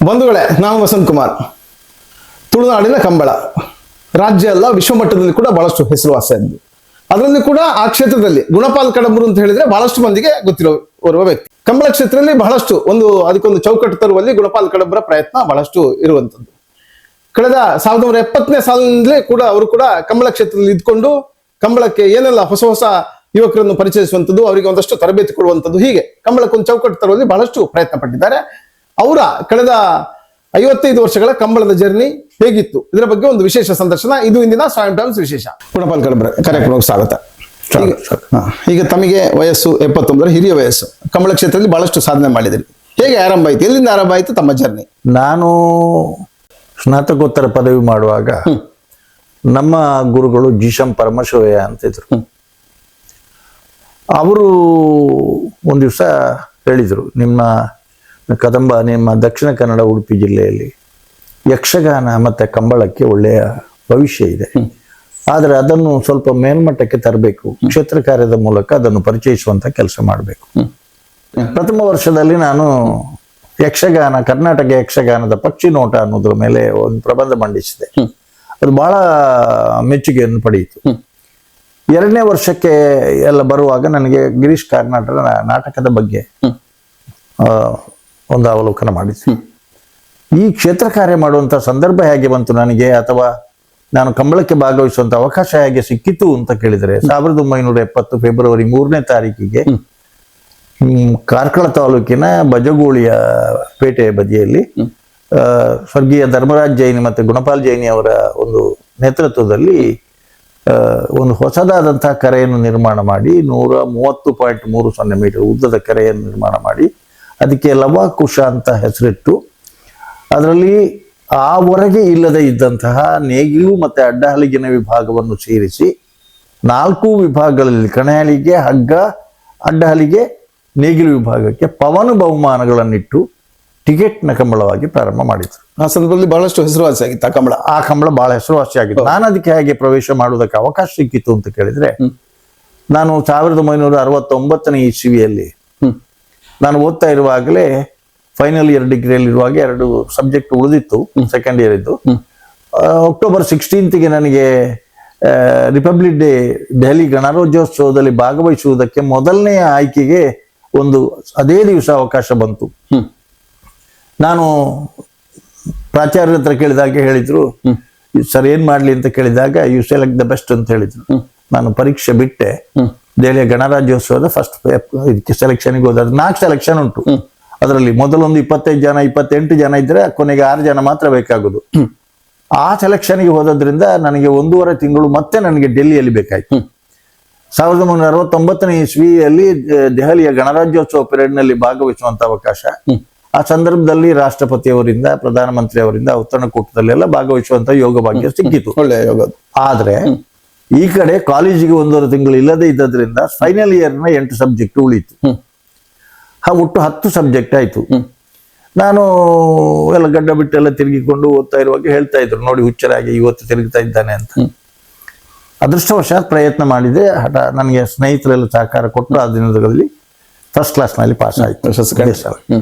ಬಂಧುಗಳೇ, ನಾನು ವಸಂತ್ ಕುಮಾರ್. ತುಳುನಾಡಿನ ಕಂಬಳ ರಾಜ್ಯ ಅಲ್ಲ, ವಿಶ್ವಮಟ್ಟದಲ್ಲಿ ಕೂಡ ಬಹಳಷ್ಟು ಹೆಸರುವಾಸಿಯಾದ್ದು. ಅದರಲ್ಲಿ ಕೂಡ ಆ ಕ್ಷೇತ್ರದಲ್ಲಿ ಗುಣಪಾಲ್ ಕಡಂಬರು ಅಂತ ಹೇಳಿದ್ರೆ ಬಹಳಷ್ಟು ಮಂದಿಗೆ ಗೊತ್ತಿರುವ ವ್ಯಕ್ತಿ. ಕಂಬಳ ಕ್ಷೇತ್ರದಲ್ಲಿ ಬಹಳಷ್ಟು ಅದಕ್ಕೊಂದು ಚೌಕಟ್ಟು ತರುವಲ್ಲಿ ಗುಣಪಾಲ್ ಕಡಂಬರ ಪ್ರಯತ್ನ ಬಹಳಷ್ಟು ಇರುವಂತದ್ದು. ಕಳೆದ 1970ನೇ ಸಾಲಿನಿಂದಲೇ ಕೂಡ ಅವರು ಕೂಡ ಕಂಬಳ ಕ್ಷೇತ್ರದಲ್ಲಿ ಇದ್ಕೊಂಡು ಕಂಬಳಕ್ಕೆ ಏನೆಲ್ಲ ಹೊಸ ಹೊಸ ಯುವಕರನ್ನು ಪರಿಚಯಿಸುವಂಥದ್ದು, ಅವರಿಗೆ ಒಂದಷ್ಟು ತರಬೇತಿ ಕೊಡುವಂಥದ್ದು, ಹೀಗೆ ಕಂಬಳಕ್ಕೊಂದು ಚೌಕಟ್ಟು ತರುವಲ್ಲಿ ಬಹಳಷ್ಟು ಪ್ರಯತ್ನ ಪಟ್ಟಿದ್ದಾರೆ. ಅವರ ಕಳೆದ 55 ವರ್ಷಗಳ ಕಂಬಳದ ಜರ್ನಿ ಹೇಗಿತ್ತು, ಇದರ ಬಗ್ಗೆ ಒಂದು ವಿಶೇಷ ಸಂದರ್ಶನ. ಇದು ಇಂದಿನ ಸಾಯಂ ಟೈಮ್ಸ್ ವಿಶೇಷ. ಗುಣಪಾಲ್ ಕಡಂಬರ ಕಾರ್ಯಕ್ರಮಕ್ಕೆ ಸ್ವಾಗತ. ಈಗ ತಮಗೆ ವಯಸ್ಸು 71, ಹಿರಿಯ ವಯಸ್ಸು. ಕಂಬಳ ಕ್ಷೇತ್ರದಲ್ಲಿ ಬಹಳಷ್ಟು ಸಾಧನೆ ಮಾಡಿದ್ರಿ. ಹೇಗೆ ಆರಂಭ ಆಯ್ತು, ಎಲ್ಲಿಂದ ಆರಂಭ ಆಯ್ತು ತಮ್ಮ ಜರ್ನಿ? ನಾನು ಸ್ನಾತಕೋತ್ತರ ಪದವಿ ಮಾಡುವಾಗ ನಮ್ಮ ಗುರುಗಳು ಜಿಶಂ ಪರಮಶಿವಯ್ಯ ಅಂತಿದ್ರು. ಅವರು ಒಂದು ದಿವಸ ಹೇಳಿದರು, ನಿಮ್ಮ ದಕ್ಷಿಣ ಕನ್ನಡ ಉಡುಪಿ ಜಿಲ್ಲೆಯಲ್ಲಿ ಯಕ್ಷಗಾನ ಮತ್ತೆ ಕಂಬಳಕ್ಕೆ ಒಳ್ಳೆಯ ಭವಿಷ್ಯ ಇದೆ, ಆದರೆ ಅದನ್ನು ಸ್ವಲ್ಪ ಮೇಲ್ಮಟ್ಟಕ್ಕೆ ತರಬೇಕು, ಕ್ಷೇತ್ರ ಕಾರ್ಯದ ಮೂಲಕ ಅದನ್ನು ಪರಿಚಯಿಸುವಂತ ಕೆಲಸ ಮಾಡಬೇಕು. ಪ್ರಥಮ ವರ್ಷದಲ್ಲಿ ನಾನು ಯಕ್ಷಗಾನ, ಕರ್ನಾಟಕ ಯಕ್ಷಗಾನದ ಪಕ್ಷಿ ನೋಟ ಅನ್ನೋದ್ರ ಮೇಲೆ ಒಂದು ಪ್ರಬಂಧ ಮಂಡಿಸಿದೆ. ಅದು ಬಹಳ ಮೆಚ್ಚುಗೆಯನ್ನು ಪಡೆಯಿತು. ಎರಡನೇ ವರ್ಷಕ್ಕೆ ಎಲ್ಲ ಬರುವಾಗ ನನಗೆ ಗಿರೀಶ್ ಕಾರ್ನಾಟರ ನಾಟಕದ ಬಗ್ಗೆ ಒಂದು ಅವಲೋಕನ ಮಾಡಿದ್ವಿ. ಈ ಕ್ಷೇತ್ರ ಕಾರ್ಯ ಮಾಡುವಂತ ಸಂದರ್ಭ ಹೇಗೆ ಬಂತು ನನಗೆ, ಅಥವಾ ನಾನು ಕಂಬಳಕ್ಕೆ ಭಾಗವಹಿಸುವಂತ ಅವಕಾಶ ಹೇಗೆ ಸಿಕ್ಕಿತು ಅಂತ ಕೇಳಿದರೆ, 1970 ಫೆಬ್ರವರಿ 3ನೇ ತಾರೀಕಿಗೆ ಕಾರ್ಕಳ ತಾಲೂಕಿನ ಬಜಗೋಳಿಯ ಪೇಟೆಯ ಬದಿಯಲ್ಲಿ ಸ್ವರ್ಗೀಯ ಧರ್ಮರಾಜ್ ಜೈನಿ ಮತ್ತೆ ಗುಣಪಾಲ್ ಜೈನಿ ಅವರ ಒಂದು ನೇತೃತ್ವದಲ್ಲಿ ಒಂದು ಹೊಸದಾದಂತಹ ಕೆರೆಯನ್ನು ನಿರ್ಮಾಣ ಮಾಡಿ 130.30 ಮೀಟರ್ ಉದ್ದದ ಕೆರೆಯನ್ನು ನಿರ್ಮಾಣ ಮಾಡಿ ಅದಕ್ಕೆ ಲವಾಕುಶ ಅಂತ ಹೆಸರಿಟ್ಟು, ಅದರಲ್ಲಿ ಆವರೆಗೆ ಇಲ್ಲದೆ ಇದ್ದಂತಹ ನೇಗಿಲು ಮತ್ತೆ ಅಡ್ಡಹಲಿಗಿನ ವಿಭಾಗವನ್ನು ಸೇರಿಸಿ 4 ವಿಭಾಗಗಳಲ್ಲಿ ಕಣಹಲಿಗೆ, ಹಗ್ಗ, ಅಡ್ಡಹಲಿಗೆ, ನೇಗಿಲು ವಿಭಾಗಕ್ಕೆ ಪವನ ಬಹುಮಾನಗಳನ್ನಿಟ್ಟು ಟಿಕೆಟ್ನ ಕಂಬಳವಾಗಿ ಪ್ರಾರಂಭ ಮಾಡಿದ್ರು. ಆ ಸಂದರ್ಭದಲ್ಲಿ ಬಹಳಷ್ಟು ಹೆಸರುವಾಸಿ ಆಗಿತ್ತು ಆ ಕಂಬಳ ಬಹಳ ಹೆಸರುವಾಸಿ ಆಗಿತ್ತು. ನಾನು ಅದಕ್ಕೆ ಹೇಗೆ ಪ್ರವೇಶ ಮಾಡುವುದಕ್ಕೆ ಅವಕಾಶ ಸಿಕ್ಕಿತ್ತು ಅಂತ ಕೇಳಿದ್ರೆ, ನಾನು 1969ನೇ ಇಸವಿಯಲ್ಲಿ ನಾನು ಓದ್ತಾ ಇರುವಾಗಲೇ ಫೈನಲ್ ಇಯರ್ ಡಿಗ್ರಿಯಲ್ಲಿ ಇರುವಾಗ 2 ಸಬ್ಜೆಕ್ಟ್ ಉಳಿದಿತ್ತು, ಸೆಕೆಂಡ್ ಇಯರ್ ಇದ್ದು. ಅಕ್ಟೋಬರ್ 16ಗೆ ನನಗೆ ರಿಪಬ್ಲಿಕ್ ಡೇ ದೆಹಲಿ ಗಣರಾಜ್ಯೋತ್ಸವದಲ್ಲಿ ಭಾಗವಹಿಸುವುದಕ್ಕೆ ಮೊದಲನೆಯ ಆಯ್ಕೆಗೆ ಅದೇ ದಿವಸ ಅವಕಾಶ ಬಂತು. ನಾನು ಪ್ರಾಚಾರ್ಯರ ಹತ್ರ ಕೇಳಿದಾಗ ಹೇಳಿದ್ರು, ಸರ್ ಏನ್ ಮಾಡ್ಲಿ ಅಂತ ಕೇಳಿದಾಗ, ಯು ಸೆಲೆಕ್ಟ್ ದ ಬೆಸ್ಟ್ ಅಂತ ಹೇಳಿದ್ರು. ನಾನು ಪರೀಕ್ಷೆ ಬಿಟ್ಟೆ. ದೆಹಲಿಯ ಗಣರಾಜ್ಯೋತ್ಸವದ ಫಸ್ಟ್ ಇದಕ್ಕೆ ಸೆಲೆಕ್ಷನ್ಗೆ ಹೋದ. 4 ಸೆಲೆಕ್ಷನ್ ಉಂಟು. ಅದರಲ್ಲಿ ಮೊದಲೊಂದು 25 ಜನ 28 ಜನ ಇದ್ರೆ ಕೊನೆಗೆ 6 ಜನ ಮಾತ್ರ ಬೇಕಾಗುದು. ಆ ಸೆಲೆಕ್ಷನ್ಗೆ ಹೋದ್ರಿಂದ ನನಗೆ 1.5 ತಿಂಗಳು ಮತ್ತೆ ನನಗೆ ಡೆಲ್ಲಿಯಲ್ಲಿ ಬೇಕಾಯ್ತು. 1969ನೇ ಇಸ್ವಿಯಲ್ಲಿ ದೆಹಲಿಯ ಗಣರಾಜ್ಯೋತ್ಸವ ಪೀರಿಯಡ್ ನಲ್ಲಿ ಭಾಗವಹಿಸುವಂತ ಅವಕಾಶ. ಆ ಸಂದರ್ಭದಲ್ಲಿ ರಾಷ್ಟ್ರಪತಿಯವರಿಂದ, ಪ್ರಧಾನಮಂತ್ರಿ ಅವರಿಂದ ಔತಣಕೂಟದಲ್ಲೆಲ್ಲ ಭಾಗವಹಿಸುವಂತ ಯೋಗ ಭಾಗ್ಯ ಸಿಕ್ಕಿತು. ಒಳ್ಳೆಯ ಯೋಗ. ಆದ್ರೆ ಈ ಕಡೆ ಕಾಲೇಜಿಗೆ 1.5 ತಿಂಗಳು ಇಲ್ಲದೆ ಇದ್ದದ್ರಿಂದ ಫೈನಲ್ ಇಯರ್ನ 8 ಸಬ್ಜೆಕ್ಟ್ ಉಳಿತು. ಒಟ್ಟು 10 ಸಬ್ಜೆಕ್ಟ್ ಆಯ್ತು. ನಾನು ಎಲ್ಲ ಗಡ್ಡ ಬಿಟ್ಟೆಲ್ಲ ತಿರುಗಿಕೊಂಡು ಓದ್ತಾ ಇರುವಾಗ ಹೇಳ್ತಾ ಇದ್ರು, ನೋಡಿ ಹುಚ್ಚರಾಗಿ ಇವತ್ತು ತಿರುಗ್ತಾ ಇದ್ದಾನೆ ಅಂತ. ಅದೃಷ್ಟವಶಾತ್ ಪ್ರಯತ್ನ ಮಾಡಿದೆ. ನನಗೆ ಸ್ನೇಹಿತರೆಲ್ಲ ಸಹಕಾರ ಕೊಟ್ಟು ಆ ದಿನಗಳಲ್ಲಿ ಫಸ್ಟ್ ಕ್ಲಾಸ್ನಲ್ಲಿ ಪಾಸ್ ಆಯ್ತು.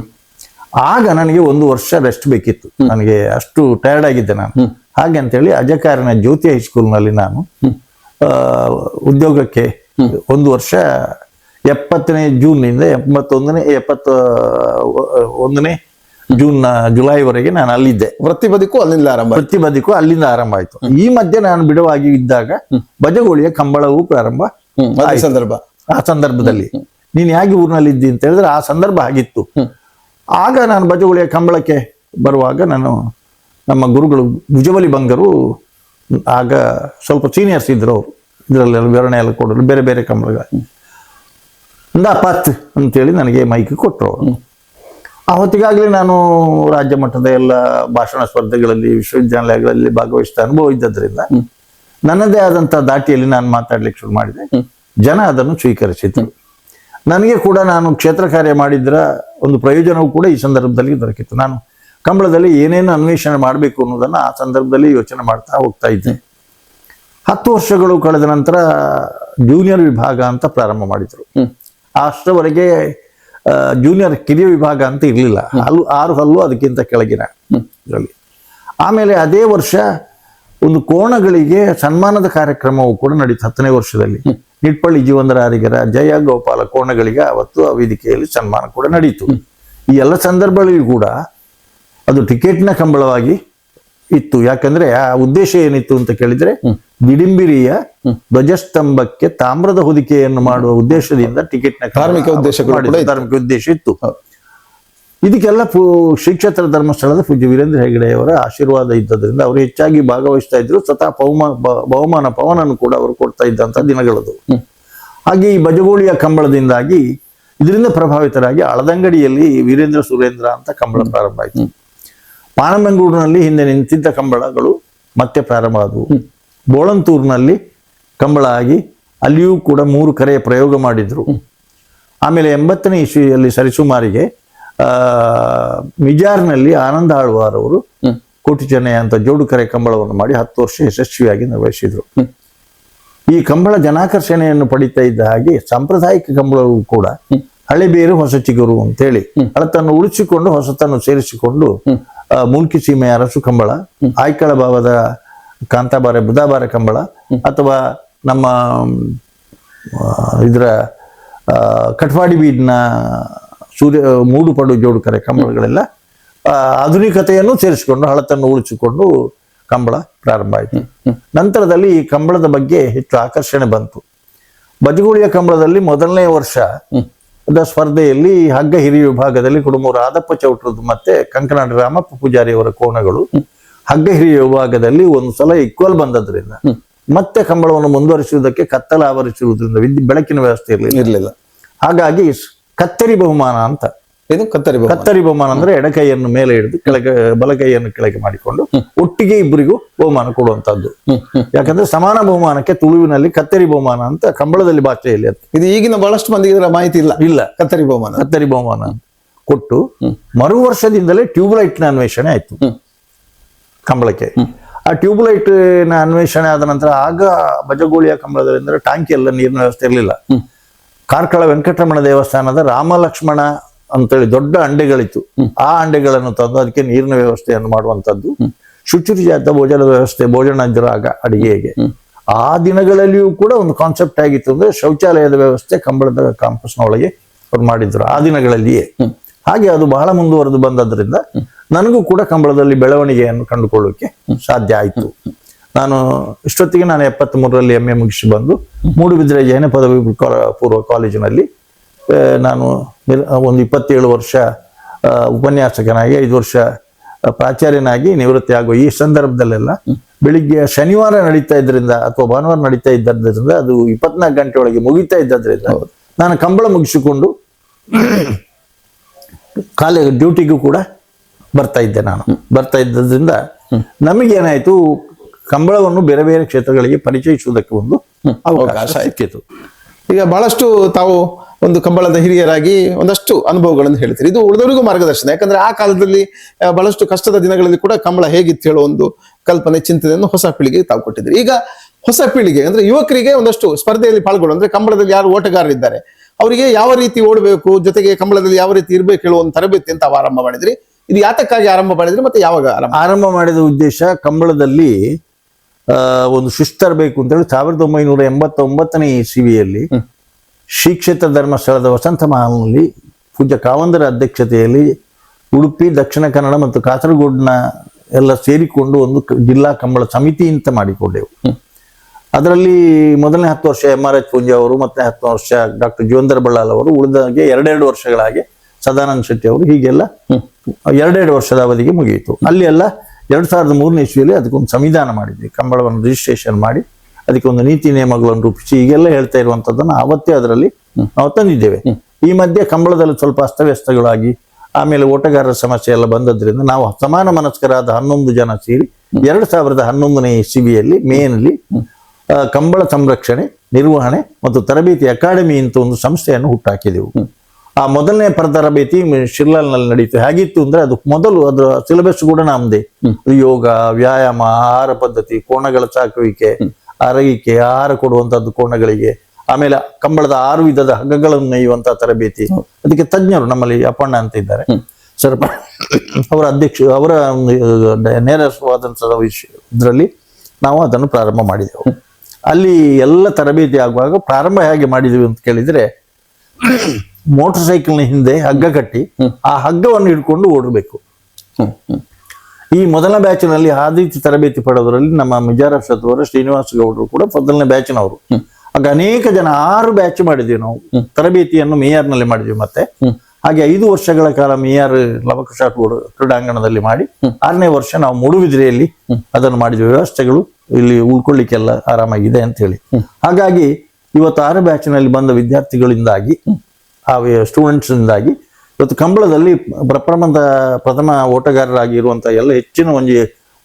ಆಗ ನನಗೆ 1 ವರ್ಷ ರೆಸ್ಟ್ ಬೇಕಿತ್ತು. ನನಗೆ ಅಷ್ಟು ಟಯರ್ಡ್ ಆಗಿದ್ದೆ ನಾನು. ಹಾಗೆ ಅಂತೇಳಿ ಅಜಕಾರಿನ ಜ್ಯೋತಿ ಹೈಸ್ಕೂಲ್ನಲ್ಲಿ ನಾನು ಉದ್ಯೋಗಕ್ಕೆ 1 ವರ್ಷ 70ನೇ ಜೂನ್ನಿಂದ 71ನೇ ಜುಲೈವರೆಗೆ ನಾನು ಅಲ್ಲಿದ್ದೆ. ವೃತ್ತಿ ಬದುಕು ಅಲ್ಲಿಂದ ಆರಂಭ ಆಯ್ತು. ಈ ಮಧ್ಯೆ ನಾನು ಬಿಡುವಾಗಿ ಇದ್ದಾಗ ಬಜಗೋಳಿಯ ಕಂಬಳವೂ ಪ್ರಾರಂಭ ಆ ಸಂದರ್ಭದಲ್ಲಿ. ನೀನ್ ಹೇಗೆ ಊರಿನಲ್ಲಿ ಇದ್ದಿ ಅಂತ ಹೇಳಿದ್ರೆ ಆ ಸಂದರ್ಭ ಆಗಿತ್ತು. ಆಗ ನಾನು ಬಜಗೋಳಿಯ ಕಂಬಳಕ್ಕೆ ಬರುವಾಗ ನಮ್ಮ ಗುರುಗಳು ಭುಜಬಲಿ ಬಂಗರು, ಆಗ ಸ್ವಲ್ಪ ಸೀನಿಯರ್ಸ್ ಇದ್ರು, ಅವರು ಇದರಲ್ಲೆಲ್ಲ ವಿವರಣೆ ಎಲ್ಲ ಕೊಡಲು ಬೇರೆ ಬೇರೆ ಕಂಬಳಗಳ ಪಾತ್ ಅಂತೇಳಿ ನನಗೆ ಮೈಕ್ ಕೊಟ್ಟರು ಅವರು. ಆ ಹೊತ್ತಿಗಾಗಲೇ ನಾನು ರಾಜ್ಯ ಮಟ್ಟದ ಎಲ್ಲ ಭಾಷಣ ಸ್ಪರ್ಧೆಗಳಲ್ಲಿ, ವಿಶ್ವವಿದ್ಯಾನಿಲಯಗಳಲ್ಲಿ ಭಾಗವಹಿಸಿದ ಅನುಭವ ಇದ್ದದ್ರಿಂದ ನನ್ನದೇ ಆದಂತ ದಾಟಿಯಲ್ಲಿ ನಾನು ಮಾತಾಡ್ಲಿಕ್ಕೆ ಶುರು ಮಾಡಿದೆ. ಜನ ಅದನ್ನು ಸ್ವೀಕರಿಸಿದ್ರು. ನನಗೆ ಕೂಡ ನಾನು ಕ್ಷೇತ್ರ ಕಾರ್ಯ ಮಾಡಿದ್ರ ಒಂದು ಪ್ರಯೋಜನವೂ ಕೂಡ ಈ ಸಂದರ್ಭದಲ್ಲಿ ದೊರಕಿತ್ತು. ನಾನು ಕಂಬಳದಲ್ಲಿ ಏನೇನು ಅನ್ವೇಷಣೆ ಮಾಡಬೇಕು ಅನ್ನೋದನ್ನ ಆ ಸಂದರ್ಭದಲ್ಲಿ ಯೋಚನೆ ಮಾಡ್ತಾ ಹೋಗ್ತಾ ಇದ್ದೆ. 10 ವರ್ಷಗಳು ಕಳೆದ ನಂತರ ಜೂನಿಯರ್ ವಿಭಾಗ ಅಂತ ಪ್ರಾರಂಭ ಮಾಡಿದ್ರು. ಅಷ್ಟರವರೆಗೆ ಜೂನಿಯರ್ ಕಿರಿಯ ವಿಭಾಗ ಅಂತ ಇರಲಿಲ್ಲ, 6 ಹಲ್ಲು ಅದಕ್ಕಿಂತ ಕೆಳಗಿನ ಇದರಲ್ಲಿ. ಆಮೇಲೆ ಅದೇ ವರ್ಷ ಒಂದು ಕೋಣಗಳಿಗೆ ಸನ್ಮಾನದ ಕಾರ್ಯಕ್ರಮವು ಕೂಡ ನಡೀತು 10ನೇ ವರ್ಷದಲ್ಲಿ. ನಿಟ್ಪಳ್ಳಿ ಜೀವನರಾರಿಗರ ಜಯ ಗೋಪಾಲ ಕೋಣಗಳಿಗೆ ಅವತ್ತು ಆ ವೇದಿಕೆಯಲ್ಲಿ ಸನ್ಮಾನ ಕೂಡ ನಡೀತು. ಈ ಎಲ್ಲ ಸಂದರ್ಭಗಳಿಗೂ ಕೂಡ ಅದು ಟಿಕೆಟ್ನ ಕಂಬಳವಾಗಿ ಇತ್ತು. ಯಾಕಂದ್ರೆ ಆ ಉದ್ದೇಶ ಏನಿತ್ತು ಅಂತ ಕೇಳಿದ್ರೆ, ದಿಡಿಂಬಿರಿಯ ಧ್ವಜಸ್ತಂಭಕ್ಕೆ ತಾಮ್ರದ ಹೊದಿಕೆಯನ್ನು ಮಾಡುವ ಉದ್ದೇಶದಿಂದ ಟಿಕೆಟ್ನ ಧಾರ್ಮಿಕ ಉದ್ದೇಶಗಳು ಕೂಡ ಇತ್ತು. ಧಾರ್ಮಿಕ ಉದ್ದೇಶ ಇತ್ತು. ಇದಕ್ಕೆಲ್ಲ ಶ್ರೀ ಕ್ಷೇತ್ರ ಧರ್ಮಸ್ಥಳದ ಪೂಜ್ಯ ವೀರೇಂದ್ರ ಹೆಗಡೆಯವರ ಆಶೀರ್ವಾದ ಇದ್ದದ್ರಿಂದ ಅವರು ಹೆಚ್ಚಾಗಿ ಭಾಗವಹಿಸ್ತಾ ಇದ್ರು. ಸ್ವತಃ ಬಹುಮಾನ ಪವನನ್ನು ಕೂಡ ಅವರು ಕೊಡ್ತಾ ಇದ್ದಂತ ದಿನಗಳದು. ಹಾಗೆ ಈ ಬಜಗೋಳಿಯ ಕಂಬಳದಿಂದಾಗಿ ಇದರಿಂದ ಪ್ರಭಾವಿತರಾಗಿ ಹಳದಂಗಡಿಯಲ್ಲಿ ವೀರೇಂದ್ರ ಸುರೇಂದ್ರ ಅಂತ ಕಂಬಳ ಪ್ರಾರಂಭ ಆಯಿತು. ಪಾಣಬೆಂಗೂರಿನಲ್ಲಿ ಹಿಂದೆ ನಿಂತಿದ್ದ ಕಂಬಳಗಳು ಮತ್ತೆ ಪ್ರಾರಂಭ ಆದವು. ಬೋಳಂತೂರಿನಲ್ಲಿ ಕಂಬಳ ಆಗಿ ಅಲ್ಲಿಯೂ ಕೂಡ 3 ಕರೆಯ ಪ್ರಯೋಗ ಮಾಡಿದ್ರು. ಆಮೇಲೆ 80ನೇ ಇಸ್ವಿಯಲ್ಲಿ ಸರಿಸುಮಾರಿಗೆ ಮಿಜಾರ್ನಲ್ಲಿ ಆನಂದ ಆಳ್ವಾರ್ ಅವರು ಕೋಟಿ ಚೆನ್ನಯ್ಯ ಅಂತ ಜೋಡು ಕರೆ ಕಂಬಳವನ್ನು ಮಾಡಿ 10 ವರ್ಷ ಯಶಸ್ವಿಯಾಗಿ ನಿರ್ವಹಿಸಿದ್ರು. ಈ ಕಂಬಳ ಜನಾಕರ್ಷಣೆಯನ್ನು ಪಡಿತಾ ಇದ್ದ ಹಾಗೆ ಸಾಂಪ್ರದಾಯಿಕ ಕಂಬಳವು ಕೂಡ ಹಳೆ ಬೇರು ಹೊಸ ಚಿಗುರು ಅಂತೇಳಿ ಹಳತನ್ನು ಉಳಿಸಿಕೊಂಡು ಹೊಸತನ್ನು ಸೇರಿಸಿಕೊಂಡು ಮುಲ್ಕಿ ಸೀಮೆಯ ಅರಸು ಕಂಬಳ, ಆಯ್ಕಳ ಭಾವದ ಕಾಂತಾಬಾರೆ ಬುಧಾಬಾರ ಕಂಬಳ, ಅಥವಾ ನಮ್ಮ ಇದರ ಕಟ್ವಾಡಿ ಬೀಡ್ನ ಮೂಡುಪಡು ಜೋಡು ಕರೆ ಕಂಬಳಗಳೆಲ್ಲ ಆಧುನಿಕತೆಯನ್ನು ಸೇರಿಸಿಕೊಂಡು ಹಳತನ್ನು ಉಳಿಸಿಕೊಂಡು ಕಂಬಳ ಪ್ರಾರಂಭ ಆಯಿತು. ನಂತರದಲ್ಲಿ ಈ ಕಂಬಳದ ಬಗ್ಗೆ ಹೆಚ್ಚು ಆಕರ್ಷಣೆ ಬಂತು. ಬಜಗೋಳಿಯ ಕಂಬಳದಲ್ಲಿ ಮೊದಲನೇ ವರ್ಷದ ಸ್ಪರ್ಧೆಯಲ್ಲಿ ಹಗ್ಗ ಹಿರಿಯ ವಿಭಾಗದಲ್ಲಿ ಕುಡುಮೂರು ಆದಪ್ಪ ಚೌಟ್ರದ್ದು ಮತ್ತೆ ಕಂಕನಾಡಿ ರಾಮಪ್ಪ ಪೂಜಾರಿ ಅವರ ಕೋಣಗಳು ಹಗ್ಗ ಹಿರಿಯ ವಿಭಾಗದಲ್ಲಿ ಒಂದು ಸಲ ಈಕ್ವಲ್ ಬಂದದ್ರಿಂದ ಮತ್ತೆ ಕಂಬಳವನ್ನು ಮುಂದುವರಿಸುವುದಕ್ಕೆ ಕತ್ತಲ ಆವರಿಸುವುದರಿಂದ ಬೆಳಕಿನ ವ್ಯವಸ್ಥೆ ಇರಲಿಲ್ಲ. ಹಾಗಾಗಿ ಕತ್ತರಿ ಬಹುಮಾನ ಅಂತ, ಇದು ಕತ್ತರಿ ಬಹುಮಾನ ಅಂದ್ರೆ ಎಡಕೈಯನ್ನು ಮೇಲೆ ಹಿಡಿದು ಕೆಳಗೆ ಬಲಕೈಯನ್ನು ಕೆಳಗೆ ಮಾಡಿಕೊಂಡು ಒಟ್ಟಿಗೆ ಇಬ್ಬರಿಗೂ ಬಹುಮಾನ ಕೊಡುವಂತದ್ದು. ಯಾಕಂದ್ರೆ ಸಮಾನ ಬಹುಮಾನಕ್ಕೆ ತುಳುವಿನಲ್ಲಿ ಕತ್ತರಿ ಬಹುಮಾನ ಅಂತ ಕಂಬಳದಲ್ಲಿ ಭಾಷೆಯಲ್ಲಿ ಇದು ಈಗಿನ ಬಹಳಷ್ಟು ಮಂದಿಗೆ ಇದರ ಮಾಹಿತಿ ಇಲ್ಲ. ಕತ್ತರಿ ಬಹುಮಾನ ಕೊಟ್ಟು ಮರು ವರ್ಷದಿಂದಲೇ ಟ್ಯೂಬ್ಲೈಟ್ ನ ಅನ್ವೇಷಣೆ ಆಯ್ತು ಕಂಬಳಕ್ಕೆ. ಆ ಟ್ಯೂಬ್ಲೈಟ್ ನ ಅನ್ವೇಷಣೆ ಆದ ನಂತರ ಆಗ ಬಜಗೋಳಿಯ ಕಂಬಳದಲ್ಲಿ ಟಾಂಕಿ ಎಲ್ಲ ನೀರಿನ ವ್ಯವಸ್ಥೆ ಇರಲಿಲ್ಲ. ಕಾರ್ಕಳ ವೆಂಕಟರಮಣ ದೇವಸ್ಥಾನದ ರಾಮಲಕ್ಷ್ಮಣ ಅಂತೇಳಿ ದೊಡ್ಡ ಅಂಡೆಗಳಿತ್ತು. ಆ ಅಂಡೆಗಳನ್ನು ತಂದು ಅದಕ್ಕೆ ನೀರಿನ ವ್ಯವಸ್ಥೆಯನ್ನು ಮಾಡುವಂತದ್ದು, ಶುಚಿರ್ಜಾತ ಭೋಜನದ ವ್ಯವಸ್ಥೆ, ಭೋಜನ ಆಗ ಅಡಿಗೆಗೆ. ಆ ದಿನಗಳಲ್ಲಿಯೂ ಕೂಡ ಒಂದು ಕಾನ್ಸೆಪ್ಟ್ ಆಗಿತ್ತು ಅಂದ್ರೆ ಶೌಚಾಲಯದ ವ್ಯವಸ್ಥೆ ಕಂಬಳದ ಕಾಂಪಸ್ನ ಒಳಗೆ ಅವ್ರು ಮಾಡಿದ್ರು ಆ ದಿನಗಳಲ್ಲಿಯೇ. ಹಾಗೆ ಅದು ಬಹಳ ಮುಂದುವರೆದು ಬಂದದ್ರಿಂದ ನನಗೂ ಕೂಡ ಕಂಬಳದಲ್ಲಿ ಬೆಳವಣಿಗೆಯನ್ನು ಕಂಡುಕೊಳ್ಳೋಕೆ ಸಾಧ್ಯ ಆಯಿತು. ನಾನು ಇಷ್ಟೊತ್ತಿಗೆ 73ರಲ್ಲಿ MA ಮುಗಿಸಿ ಬಂದು ಮೂಡುಬಿದಿರೆ ಜೈನ ಪದವಿ ಪೂರ್ವ ಕಾಲೇಜಿನಲ್ಲಿ ನಾನು ಒಂದು 27 ವರ್ಷ ಉಪನ್ಯಾಸಕನಾಗಿ 5 ವರ್ಷ ಪ್ರಾಚಾರ್ಯನಾಗಿ ನಿವೃತ್ತಿ ಆಗುವ ಈ ಸಂದರ್ಭದಲ್ಲೆಲ್ಲ ಬೆಳಿಗ್ಗೆ ಶನಿವಾರ ನಡೀತಾ ಇದ್ರಿಂದ ಅಥವಾ ಭಾನುವಾರ ನಡೀತಾ ಇದ್ದರಿಂದ ಅದು 24 ಗಂಟೆ ಒಳಗೆ ಮುಗಿತಾ ಇದ್ದರಿಂದ ನಾನು ಕಂಬಳ ಮುಗಿಸಿಕೊಂಡು ಕಾಲೇಜ್ ಡ್ಯೂಟಿಗೂ ಕೂಡ ಬರ್ತಾ ಇದ್ದದ್ರಿಂದ ನಮಗೇನಾಯ್ತು, ಕಂಬಳವನ್ನು ಬೇರೆ ಬೇರೆ ಕ್ಷೇತ್ರಗಳಿಗೆ ಪರಿಚಯಿಸುವುದಕ್ಕೆ ಒಂದು ಅವಕಾಶ ಸಿಕ್ಕಿತು. ಈಗ ಬಹಳಷ್ಟು ತಾವು ಒಂದು ಕಂಬಳದ ಹಿರಿಯರಾಗಿ ಒಂದಷ್ಟು ಅನುಭವಗಳನ್ನು ಹೇಳ್ತೀರಿ. ಇದು ಉಳಿದವರಿಗೂ ಮಾರ್ಗದರ್ಶನ. ಯಾಕಂದ್ರೆ ಆ ಕಾಲದಲ್ಲಿ ಬಹಳಷ್ಟು ಕಷ್ಟದ ದಿನಗಳಲ್ಲಿ ಕೂಡ ಕಂಬಳ ಹೇಗಿತ್ತು ಹೇಳೋ ಒಂದು ಕಲ್ಪನೆ, ಚಿಂತನೆಯನ್ನು ಹೊಸ ಪೀಳಿಗೆಗೆ ತಾವು ಕೊಟ್ಟಿದ್ರಿ. ಈಗ ಹೊಸ ಪೀಳಿಗೆ ಅಂದ್ರೆ ಯುವಕರಿಗೆ ಒಂದಷ್ಟು ಸ್ಪರ್ಧೆಯಲ್ಲಿ ಪಾಲ್ಗೊಳ್ಳು ಅಂದ್ರೆ ಕಂಬಳದಲ್ಲಿ ಯಾರು ಓಟಗಾರರಿದ್ದಾರೆ ಅವರಿಗೆ ಯಾವ ರೀತಿ ಓಡಬೇಕು, ಜೊತೆಗೆ ಕಂಬಳದಲ್ಲಿ ಯಾವ ರೀತಿ ಇರ್ಬೇಕು ಹೇಳುವ ಒಂದು ತರಬೇತಿ ಅಂತ ಆರಂಭ ಮಾಡಿದ್ರಿ. ಇದು ಯಾತಕ್ಕಾಗಿ ಆರಂಭ ಮಾಡಿದ್ರಿ ಮತ್ತೆ ಯಾವಾಗ ಆರಂಭ ಮಾಡಿದ ಉದ್ದೇಶ, ಕಂಬಳದಲ್ಲಿ ಒಂದು ಶಿಸ್ತರಬೇಕು ಅಂತೇಳಿ 1989ನೇ ಇಸವಿಯಲ್ಲಿ ಶ್ರೀ ಕ್ಷೇತ್ರ ಧರ್ಮಸ್ಥಳದ ವಸಂತ ಮಹಲ್ನಲ್ಲಿ ಪೂಜ್ಯ ಕಾವಂದರ ಅಧ್ಯಕ್ಷತೆಯಲ್ಲಿ ಉಡುಪಿ, ದಕ್ಷಿಣ ಕನ್ನಡ ಮತ್ತು ಕಾಸರಗೋಡಿನ ಎಲ್ಲ ಸೇರಿಕೊಂಡು ಒಂದು ಜಿಲ್ಲಾ ಕಂಬಳ ಸಮಿತಿ ಅಂತ ಮಾಡಿಕೊಂಡೆವು. ಅದರಲ್ಲಿ ಮೊದಲನೇ 10 ವರ್ಷ MRH ಪೂಂಜ ಅವರು, ಮತ್ತೆ 10 ವರ್ಷ ಡಾಕ್ಟರ್ ಜೀವಂದರ್ ಬಳ್ಳಾಲ್ ಅವರು, ಉಳಿದಾಗೆ 2 ವರ್ಷಗಳಾಗಿ ಸದಾನಂದ ಶೆಟ್ಟಿ ಅವರು, ಹೀಗೆಲ್ಲ 2 ವರ್ಷದ ಅವಧಿಗೆ ಮುಗಿಯಿತು. ಅಲ್ಲಿ ಎಲ್ಲ 2003ನೇ ಇಸ್ವಿಯಲ್ಲಿ ಅದಕ್ಕೊಂದು ಸಂವಿಧಾನ ಮಾಡಿದ್ವಿ. ಕಂಬಳವನ್ನು ರಿಜಿಸ್ಟ್ರೇಷನ್ ಮಾಡಿ ಅದಕ್ಕೆ ಒಂದು ನೀತಿ ನಿಯಮಗಳನ್ನು ರೂಪಿಸಿ ಹೀಗೆಲ್ಲ ಹೇಳ್ತಾ ಇರುವಂತದ್ದನ್ನು ಅವತ್ತೇ ಅದರಲ್ಲಿ ನಾವು ತಂದಿದ್ದೇವೆ. ಈ ಮಧ್ಯೆ ಕಂಬಳದಲ್ಲಿ ಸ್ವಲ್ಪ ಅಸ್ತವ್ಯಸ್ತಗಳಾಗಿ ಆಮೇಲೆ ಓಟಗಾರರ ಸಮಸ್ಯೆ ಎಲ್ಲ ಬಂದದ್ರಿಂದ ನಾವು ಸಮಾನ ಮನಸ್ಕರಾದ 11 ಜನ ಸೇರಿ 2011ನೇ ಇಸವಿಯಲ್ಲಿ ಮೇನಲ್ಲಿ ಕಂಬಳ ಸಂರಕ್ಷಣೆ, ನಿರ್ವಹಣೆ ಮತ್ತು ತರಬೇತಿ ಅಕಾಡೆಮಿ ಅಂತ ಒಂದು ಸಂಸ್ಥೆಯನ್ನು ಹುಟ್ಟಾಕಿದೆವು. ಆ ಮೊದಲನೇ ತರಬೇತಿ ಶಿರ್ಲಾಲ್ನಲ್ಲಿ ನಡೀತು. ಹೇಗಿತ್ತು ಅಂದ್ರೆ ಅದು ಮೊದಲು ಅದರ ಸಿಲೆಬಸ್ ಕೂಡ ನಮ್ದೇ. ಯೋಗ, ವ್ಯಾಯಾಮ, ಆಹಾರ ಪದ್ಧತಿ, ಕೋಣಗಳ ಸಾಕುವಿಕೆ, ಅರಗಿಕೆ, ಆಹಾರ ಕೊಡುವಂತದ್ದು ಕೋಣಗಳಿಗೆ, ಆಮೇಲೆ ಕಂಬಳದ 6 ವಿಧದ ಹಗ್ಗಗಳನ್ನು ನೇಯುವಂತಹ ತರಬೇತಿ, ಅದಕ್ಕೆ ತಜ್ಞರು ನಮ್ಮಲ್ಲಿ ಅಪ್ಪಣ್ಣ ಅಂತ ಇದ್ದಾರೆ ಸರ್, ಅವರ ಅವರ ನೇರವಾದಂತಹ ಇದರಲ್ಲಿ ನಾವು ಅದನ್ನು ಪ್ರಾರಂಭ ಮಾಡಿದೆವು. ಅಲ್ಲಿ ಎಲ್ಲ ತರಬೇತಿ ಆಗುವಾಗ ಪ್ರಾರಂಭ ಹೇಗೆ ಮಾಡಿದ್ವಿ ಅಂತ ಕೇಳಿದ್ರೆ, ಮೋಟರ್ ಸೈಕಲ್ನ ಹಿಂದೆ ಹಗ್ಗ ಕಟ್ಟಿ ಆ ಹಗ್ಗವನ್ನು ಹಿಡ್ಕೊಂಡು ಓಡಬೇಕು. ಈ ಮೊದಲ ಬ್ಯಾಚಿನಲ್ಲಿ ಆ ರೀತಿ ತರಬೇತಿ ಪಡೆದವರಲ್ಲಿ ನಮ್ಮ ಮಿಜಾರಫ್ಸತ್ವರ ಶ್ರೀನಿವಾಸ ಗೌಡರು ಕೂಡ ಮೊದಲನೇ ಬ್ಯಾಚಿನವರು. ಆಗ ಅನೇಕ ಜನ 6 ಬ್ಯಾಚ್ ಮಾಡಿದ್ವಿ ನಾವು. ತರಬೇತಿಯನ್ನು ಮೇಯರ್ನಲ್ಲಿ ಮಾಡಿದ್ವಿ. ಮತ್ತೆ ಹಾಗೆ 5 ವರ್ಷಗಳ ಕಾಲ ಮೇಯರ್ ಲವಕುಶ ಕ್ರೀಡಾಂಗಣದಲ್ಲಿ ಮಾಡಿ 6ನೇ ವರ್ಷ ನಾವು ಮೂಡುಬಿದಿರೆಯಲ್ಲಿ ಅದನ್ನು ಮಾಡಿದ್ವಿ. ವ್ಯವಸ್ಥೆಗಳು ಇಲ್ಲಿ ಉಳ್ಕೊಳ್ಳಿಕ್ಕೆಲ್ಲ ಆರಾಮಾಗಿದೆ ಅಂತ ಹೇಳಿ. ಹಾಗಾಗಿ ಇವತ್ತು 6 ಬ್ಯಾಚಿನಲ್ಲಿ ಬಂದ ವಿದ್ಯಾರ್ಥಿಗಳಿಂದಾಗಿ, ಆ ಸ್ಟೂಡೆಂಟ್ಸ್ ಇಂದಾಗಿ ಇವತ್ತು ಕಂಬಳದಲ್ಲಿ ಪ್ರಥಮ ಓಟಗಾರರಾಗಿ ಇರುವಂತಹ ಎಲ್ಲ ಹೆಚ್ಚಿನ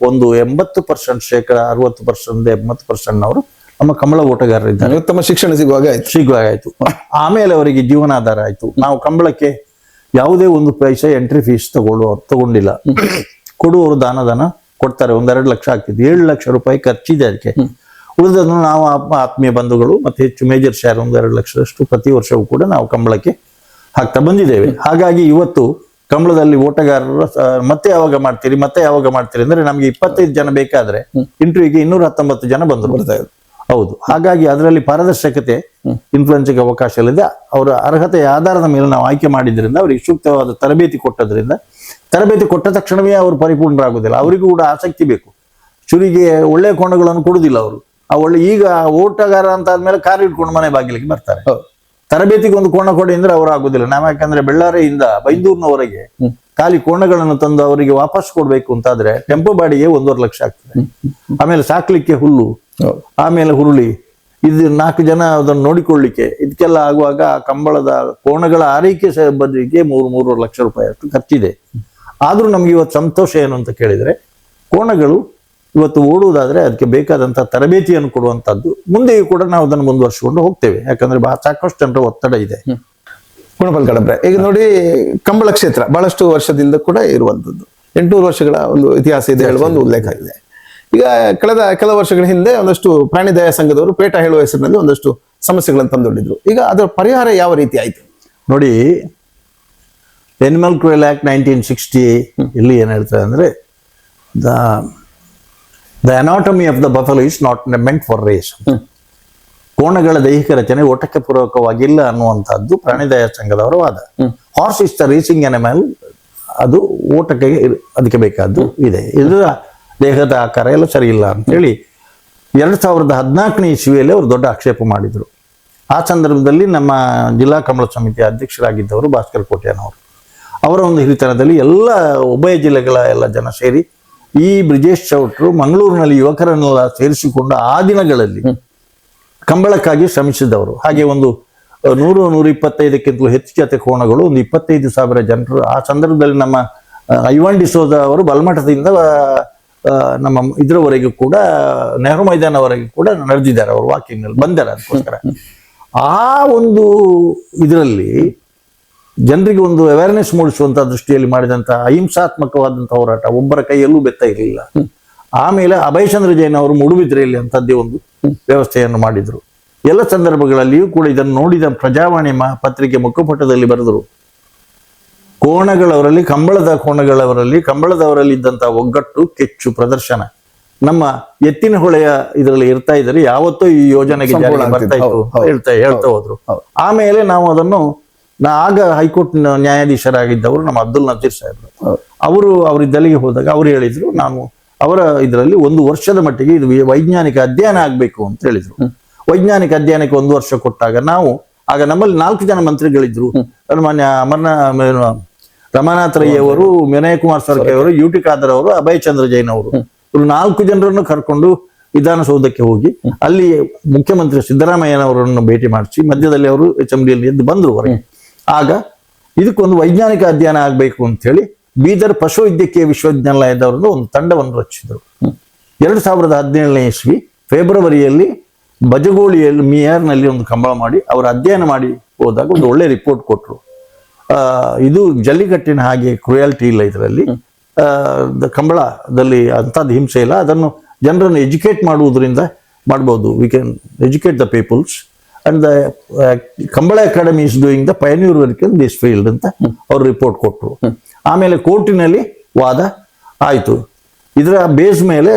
ಒಂದು 80% ಶೇಕಡ 60% 80% ಅವರು ನಮ್ಮ ಕಂಬಳ ಓಟಗಾರರಿದ್ದಾರೆ. ಉತ್ತಮ ಶಿಕ್ಷಣ ಸಿಗುವಾಗ ಆಯ್ತು. ಆಮೇಲೆ ಅವರಿಗೆ ಜೀವನಾಧಾರ ಆಯ್ತು. ನಾವು ಕಂಬಳಕ್ಕೆ ಯಾವುದೇ ಒಂದು ಪೈಸೆ ಎಂಟ್ರಿ ಫೀಸ್ ತಗೊಂಡಿಲ್ಲ. ಕೊಡುವವರು ದಾನ ಕೊಡ್ತಾರೆ. 1-2 ಲಕ್ಷ ಆಗ್ತಿದೆ, 7 ಲಕ್ಷ ರೂಪಾಯಿ ಖರ್ಚಿದೆ ಅದಕ್ಕೆ. ಉಳಿದನ್ನು ನಾವು ಆತ್ಮೀಯ ಬಂಧುಗಳು ಮತ್ತೆ ಹೆಚ್ಚು ಮೇಜರ್ ಶೇರ್ 1-2 ಲಕ್ಷದಷ್ಟು ಪ್ರತಿ ವರ್ಷವೂ ಕೂಡ ನಾವು ಕಂಬಳಕ್ಕೆ ಹಾಕ್ತಾ ಬಂದಿದ್ದೇವೆ. ಹಾಗಾಗಿ ಇವತ್ತು ಕಂಬಳದಲ್ಲಿ ಓಟಗಾರರು ಮತ್ತೆ ಯಾವಾಗ ಮಾಡ್ತೀರಿ ಅಂದ್ರೆ ನಮ್ಗೆ 25 ಜನ ಬೇಕಾದ್ರೆ ಇಂಟರ್ವ್ಯೂಗೆ 219 ಜನ ಬಂದರು. ಹೌದು. ಹಾಗಾಗಿ ಅದರಲ್ಲಿ ಪಾರದರ್ಶಕತೆ, ಇನ್ಫ್ಲುಯೆನ್ಸ್ಗೆ ಅವಕಾಶ ಇಲ್ಲದೆ ಅವರ ಅರ್ಹತೆಯ ಆಧಾರದ ಮೇಲೆ ನಾವು ಆಯ್ಕೆ ಮಾಡಿದ್ರಿಂದ, ಅವರಿಗೆ ಸೂಕ್ತವಾದ ತರಬೇತಿ ಕೊಟ್ಟದ್ರಿಂದ, ತರಬೇತಿ ಕೊಟ್ಟ ತಕ್ಷಣವೇ ಅವರು ಪರಿಪೂರ್ಣರಾಗುವುದಿಲ್ಲ. ಅವರಿಗೂ ಕೂಡ ಆಸಕ್ತಿ ಬೇಕು. ಶುರಿಗೆ ಒಳ್ಳೆ ಕೋಣಗಳನ್ನು ಕೊಡುವುದಿಲ್ಲ ಅವರು. ಈಗ ಓಟಗಾರ ಅಂತ ಆದ್ಮೇಲೆ ಕಾರ್ ಇಟ್ಕೊಂಡು ಮನೆ ಬಾಗಿಲಿಗೆ ಬರ್ತಾರೆ. ತರಬೇತಿಗೆ ಒಂದು ಕೋಣ ಕೊಡಿ ಅಂದ್ರೆ ಅವರು ಆಗುದಿಲ್ಲ. ನಾವು ಯಾಕಂದ್ರೆ ಬೆಳ್ಳಾರಿಯಿಂದ ಬೈಂದೂರಿನವರೆಗೆ ಖಾಲಿ ಕೋಣಗಳನ್ನು ತಂದು ಅವರಿಗೆ ವಾಪಸ್ ಕೊಡ್ಬೇಕು ಅಂತಾದ್ರೆ ಟೆಂಪೋ ಬಾಡಿಗೆ 1.5 ಲಕ್ಷ ಆಗ್ತದೆ. ಆಮೇಲೆ ಸಾಕ್ಲಿಕ್ಕೆ ಹುಲ್ಲು, ಆಮೇಲೆ ಹುರುಳಿ, ಇದು 4 ಜನ ಅದನ್ನು ನೋಡಿಕೊಳ್ಳಿಕ್ಕೆ, ಇದಕ್ಕೆಲ್ಲ ಆಗುವಾಗ ಕಂಬಳದ ಕೋಣಗಳ ಆರೈಕೆ ಬದಲಿಗೆ 3-3.5 ಲಕ್ಷ ರೂಪಾಯಿ ಅಷ್ಟು ಖರ್ಚಿದೆ. ಆದ್ರೂ ನಮ್ಗೆ ಇವತ್ತು ಸಂತೋಷ ಏನು ಅಂತ ಕೇಳಿದ್ರೆ, ಕೋಣಗಳು ಇವತ್ತು ಓಡುವುದಾದ್ರೆ ಅದಕ್ಕೆ ಬೇಕಾದಂತಹ ತರಬೇತಿಯನ್ನು ಕೊಡುವಂತದ್ದು. ಮುಂದೆಯೂ ಕೂಡ ನಾವು ಅದನ್ನು ಮುಂದುವರ್ಸಿಕೊಂಡು ಹೋಗ್ತೇವೆ. ಯಾಕಂದ್ರೆ ಸಾಕಷ್ಟು ಜನರ ಒತ್ತಡ ಇದೆ. ಗುಣಪಾಲ್ ಕಡಬ್ರೆ, ಈಗ ನೋಡಿ, ಕಂಬಳ ಕ್ಷೇತ್ರ ಬಹಳಷ್ಟು ವರ್ಷದಿಂದ ಕೂಡ ಇರುವಂತದ್ದು, 800 ವರ್ಷಗಳ ಒಂದು ಇತಿಹಾಸ ಇದೆ ಹೇಳುವ ಒಂದು ಉಲ್ಲೇಖ ಇದೆ. ಈಗ ಕಳೆದ ಕೆಲವು ವರ್ಷಗಳ ಹಿಂದೆ ಒಂದಷ್ಟು ಪ್ರಾಣಿ ದಯಾ ಸಂಘದವರು ಪೇಟ ಹೇಳುವ ಹೆಸರಿನಲ್ಲಿ ಒಂದಷ್ಟು ಸಮಸ್ಯೆಗಳನ್ನು ತಂದೊಡ್ಡಿದ್ರು. ಈಗ ಅದರ ಪರಿಹಾರ ಯಾವ ರೀತಿ ಆಯ್ತು ನೋಡಿ. ಎನಿಮಲ್ ಕ್ರೂಯಲ್ ಆಕ್ಟ್ 1960 ಇಲ್ಲಿ ಏನ್ ಹೇಳ್ತಾರೆ ಅಂದ್ರೆ, the anatomy of the buffalo is not meant for race. ಕೋಣಗಳ ದೈಹಿಕ ರಚನೆ ಓಟಕ್ಕೆ ಪೂರ್ವಕವಾಗಿಲ್ಲ ಅನ್ನುವಂಥದ್ದು ಪ್ರಾಣಿ ದಯಾ ಸಂಘದವರ ವಾದ. Horse is the racing animal, ಅದು ಓಟಕ್ಕೆ ಅದಕ್ಕೆ ಬೇಕಾದ್ದು ಇದೆ. ಇದರ ದೇಹದ ಆಕಾರ ಎಲ್ಲ ಸರಿ ಇಲ್ಲ ಅಂತೇಳಿ 2014ನೇ ಇಸ್ವಿಯಲ್ಲಿ ಅವರು ದೊಡ್ಡ ಆಕ್ಷೇಪ ಮಾಡಿದ್ರು. ಆ ಸಂದರ್ಭದಲ್ಲಿ ನಮ್ಮ ಜಿಲ್ಲಾ ಕಂಬಳ ಸಮಿತಿಯ ಅಧ್ಯಕ್ಷರಾಗಿದ್ದವರು ಭಾಸ್ಕರ್ ಕೋಟ್ಯಾನವರು, ಅವರ ಒಂದು ಹಿರಿತನದಲ್ಲಿ ಎಲ್ಲ ಉಭಯ ಜಿಲ್ಲೆಗಳ ಎಲ್ಲ ಜನ ಸೇರಿ ಈ ಬ್ರಿಜೇಶ್ ಚೌಟ್ರು ಮಂಗಳೂರಿನಲ್ಲಿ ಯುವಕರನ್ನೆಲ್ಲ ಸೇರಿಸಿಕೊಂಡು ಆ ದಿನಗಳಲ್ಲಿ ಕಂಬಳಕ್ಕಾಗಿ ಶ್ರಮಿಸಿದವರು. ಹಾಗೆ ಒಂದು 100-125ಕ್ಕಿಂತಲೂ ಹೆಚ್ಚು ಜೊತೆ ಕೋಣಗಳು, ಒಂದು 25,000 ಜನರು. ಆ ಸಂದರ್ಭದಲ್ಲಿ ನಮ್ಮ ಐವಾನ್ ಡಿಸೋಜ ಅವರು ಬಲ್ಮಠದಿಂದ ನಮ್ಮ ಇದರವರೆಗೂ ಕೂಡ ನೆಹರು ಮೈದಾನವರೆಗೂ ಕೂಡ ನಡೆದಿದ್ದಾರೆ. ಅವರು ವಾಕಿಂಗ್ ನಲ್ಲಿ ಬಂದಾರೆ. ಅದಕ್ಕೋಸ್ಕರ ಆ ಒಂದು ಇದರಲ್ಲಿ ಜನರಿಗೆ ಒಂದು ಅವೇರ್ನೆಸ್ ಮೂಡಿಸುವಂತಹ ದೃಷ್ಟಿಯಲ್ಲಿ ಮಾಡಿದಂತಹ ಅಹಿಂಸಾತ್ಮಕವಾದಂತಹ ಹೋರಾಟ, ಒಬ್ಬರ ಕೈಯಲ್ಲೂ ಬೆತ್ತ ಇರಲಿಲ್ಲ. ಆಮೇಲೆ ಅಭಯಚಂದ್ರ ಜೈನ್ ಅವರು ಮೂಡುಬಿದ್ರೆಯಲ್ಲಿ ಅಂತದ್ದೇ ಒಂದು ವ್ಯವಸ್ಥೆಯನ್ನು ಮಾಡಿದ್ರು. ಎಲ್ಲ ಸಂದರ್ಭಗಳಲ್ಲಿಯೂ ಕೂಡ ಇದನ್ನು ನೋಡಿದ ಪ್ರಜಾವಾಣಿ ಪತ್ರಿಕೆ ಮುಖಪುಟದಲ್ಲಿ ಬರೆದರು, ಕೋಣಗಳವರಲ್ಲಿ, ಕಂಬಳದವರಲ್ಲಿ ಇದ್ದಂತಹ ಒಗ್ಗಟ್ಟು, ಕೆಚ್ಚು, ಪ್ರದರ್ಶನ ನಮ್ಮ ಎತ್ತಿನ ಹೊಳೆಯ ಇದರಲ್ಲಿ ಇರ್ತಾ ಇದ್ದಾರೆ. ಯಾವತ್ತೂ ಈ ಯೋಜನೆಗೆ ಬರ್ತಾ ಇತ್ತು ಹೇಳ್ತಾ ಹೋದ್ರು. ಆಮೇಲೆ ನಾವು ಅದನ್ನು ಆಗ ಹೈಕೋರ್ಟ್ ನ್ಯಾಯಾಧೀಶರಾಗಿದ್ದವರು ನಮ್ಮ ಅಬ್ದುಲ್ ನಜೀರ್ ಸಾಹೇಬ್ರು, ಅವರು ದೆಹಲಿಗೆ ಹೋದಾಗ ಅವ್ರು ಹೇಳಿದ್ರು, ನಾನು ಅವರ ಇದರಲ್ಲಿ 1 ವರ್ಷದ ಮಟ್ಟಿಗೆ ಇದು ವೈಜ್ಞಾನಿಕ ಅಧ್ಯಯನ ಆಗ್ಬೇಕು ಅಂತ ಹೇಳಿದ್ರು. ವೈಜ್ಞಾನಿಕ ಅಧ್ಯಯನಕ್ಕೆ 1 ವರ್ಷ ಕೊಟ್ಟಾಗ ಆಗ ನಮ್ಮಲ್ಲಿ 4 ಜನ ಮಂತ್ರಿಗಳಿದ್ರು. ಮಾನ್ಯ ರಮಾನಾಥ್ ರೈ ಅವರು, ವಿನಯ್ ಕುಮಾರ್ ಸರ್ಕೆ ಅವರು, ಯು ಟಿ ಖಾದರ್ ಅವರು, ಅಭಯ್ ಚಂದ್ರ ಜೈನ್ ಅವರು, ಇವರು 4 ಜನರನ್ನು ಕರ್ಕೊಂಡು ವಿಧಾನಸೌಧಕ್ಕೆ ಹೋಗಿ ಅಲ್ಲಿ ಮುಖ್ಯಮಂತ್ರಿ ಸಿದ್ದರಾಮಯ್ಯನವರನ್ನು ಭೇಟಿ ಮಾಡಿಸಿ ಮಧ್ಯದಲ್ಲಿ ಅವರು ಅಸೆಂಬ್ಲಿಯಲ್ಲಿ ಎದ್ದು ಬಂದ್ರು ಹೊರಗೆ. ಆಗ ಇದಕ್ಕೊಂದು ವೈಜ್ಞಾನಿಕ ಅಧ್ಯಯನ ಆಗ್ಬೇಕು ಅಂತ ಹೇಳಿ ಬೀದರ್ ಪಶುವೈದ್ಯಕೀಯ ವಿಶ್ವವಿದ್ಯಾಲಯದವರನ್ನು ಒಂದು ತಂಡವನ್ನು ರಚಿಸಿದರು. 2017ನೇ ಇಸ್ವಿ ಫೆಬ್ರವರಿಯಲ್ಲಿ ಬಜಗೋಳಿಯಲ್ಲಿ ಮಿಯಾರ್ನಲ್ಲಿ ಒಂದು ಕಂಬಳ ಮಾಡಿ ಅವರು ಅಧ್ಯಯನ ಮಾಡಿ ಹೋದಾಗ ಒಂದು ಒಳ್ಳೆ ರಿಪೋರ್ಟ್ ಕೊಟ್ಟರು. ಇದು ಜಲ್ಲಿಕಟ್ಟಿನ ಹಾಗೆ ಕ್ರುಯಾಲಿಟಿ ಇಲ್ಲ ಇದರಲ್ಲಿ, ಕಂಬಳದಲ್ಲಿ ಅಂಥದ್ದು ಹಿಂಸೆ ಇಲ್ಲ, ಅದನ್ನು ಜನರನ್ನು ಎಜುಕೇಟ್ ಮಾಡುವುದರಿಂದ ಮಾಡ್ಬೋದು. We can educate the peoples. And Kambala academy is doing the pioneer work in this field ಅಂತ ಅವ್ರು ರಿಪೋರ್ಟ್ ಕೊಟ್ಟರು. ಆಮೇಲೆ ಕೋರ್ಟಿನಲ್ಲಿ ವಾದ ಆಯಿತು. ಇದರ ಬೇಸ್ ಮೇಲೆ